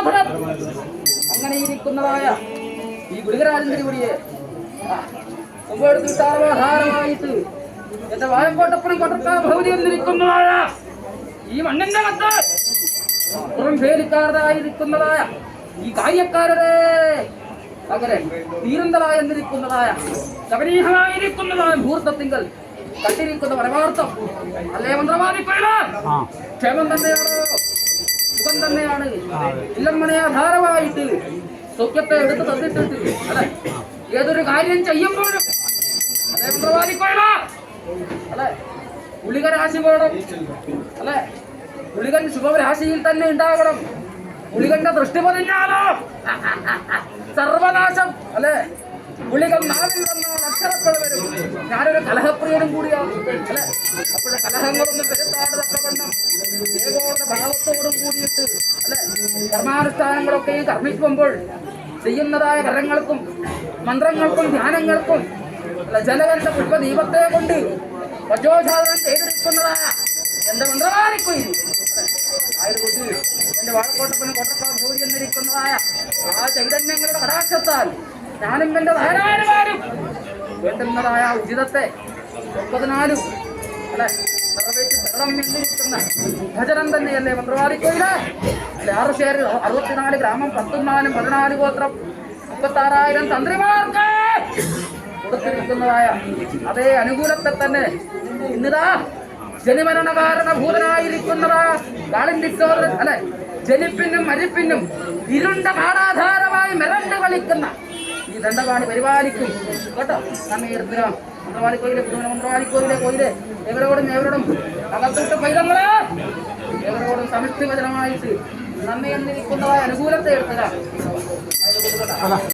ബ്രാഹ്മണൻ അങ്ങനെ ഇരിക്കുന്നതായ ഈ ഗുളികരാജന്റെ കൂടിയെ ധാരമായിട്ട് എന്റെ വായക്കോട്ടപ്പുറം കൊട്ടക്കാ ഭൗതി എന്നിരിക്കുന്നതായ ഈ മണ്ണിന്റെ കത്ത് പുറം ഭേദിക്കാരതായിരിക്കുന്നതായ ഈ കാര്യക്കാരുടെ അങ്ങനെ തീരന്തരായ എന്നിരിക്കുന്നതായ ശബരീഹമായിരിക്കുന്നതായ മുഹൂർത്തത്തിങ്കൽ കണ്ടിരിക്കുന്ന പരമാർത്ഥം അല്ലേ മന്ത്രവാദിക്കൊള്ള ക്ഷേമം തന്നെയാണോ സുഖം തന്നെയാണ് ഇല്ലമ്മനെ ആധാരമായിട്ട് സൗഖ്യത്തെ എടുത്ത് തന്നിട്ടിട്ട് അല്ലെ ഏതൊരു കാര്യം ചെയ്യുമ്പോഴും അല്ലേ മന്ത്രവാദിക്കൊള്ള അല്ലെ ഗുളികരാശി വേണം അല്ലെ ഗുളികൻ ശുഭരാശിയിൽ തന്നെ ഉണ്ടാകണം ഗുളികന്റെ ദൃഷ്ടി പതിഞ്ഞാലോ സർവനാശം അല്ലെ ഗുളികൻ നാവിൽ വന്നാൽ അക്ഷരപ്പഴ വരും ഞാനൊരു കലഹപ്രിയനും കൂടിയാണ് അല്ലെ അപ്പോഴെ കലഹങ്ങളൊന്നും പെരുത്താടത്തവണ്ണം ദേവോടെ ഭാവത്തോടും കൂടിയിട്ട് അല്ലെ കർമാനുഷ്ഠാനങ്ങളൊക്കെ കർമ്മിക്കുമ്പോൾ ചെയ്യുന്നതായ കരങ്ങൾക്കും മന്ത്രങ്ങൾക്കും ധ്യാനങ്ങൾക്കും ജലകന്റെ പുഷ്പദീപത്തെ കൊണ്ട് വജോധാരണം ചെയ്തിരിക്കുന്നതായ എന്റെ മന്ത്രവാദിക്കൊയിൽ ആയതുകൊണ്ട് എന്റെ വാഴക്കോട്ടപ്പനും കൊട്ടക്കാർ ജോലി എന്നിരിക്കുന്നതായ ആ ചൈതന്യങ്ങളുടെ കടാക്ഷത്താൽ ഞാനും എന്റെ ധാരാളമാരും വേണ്ടുന്നതായ ഉചിതത്തെ 94 അല്ലെ നിറവേറ്റി തരണം എന്നിരിക്കുന്ന ഭജനം തന്നെയല്ലേ മന്ത്രവാദിക്കൊയില് അല്ലെ 6 ഷെയർ 64 ഗ്രാമം 14 14 ഗോത്രം 56,000 തന്ത്രിമാർക്ക് കൊടുത്തിരിക്കുന്നതായ അതേ അനുകൂലത്തെ തന്നെ ഇന്നിതാ ജനിമരണ കാരണഭൂതനായിരിക്കുന്നതാ കാളിന്റെ സോദരൻ അല്ലെ ജനിപ്പിനും മരിപ്പിനും ഇരുണ്ട കാടാധാരമായി മിരണ്ട് കളിക്കുന്ന ഈ ദണ്ഡപാണി പരിപാലിക്കും കേട്ടോ മന്ത്രവാദിക്കൊയിലെ കൊയിലെ എവരോടും അകത്തോട്ട് പൈതങ്ങളെ എവരോടും സമിഷ്ടി വചനമായിട്ട് നമ്മെ എന്നിരിക്കുന്നതായ അനുകൂലത്തെ എടുത്തതാണ്.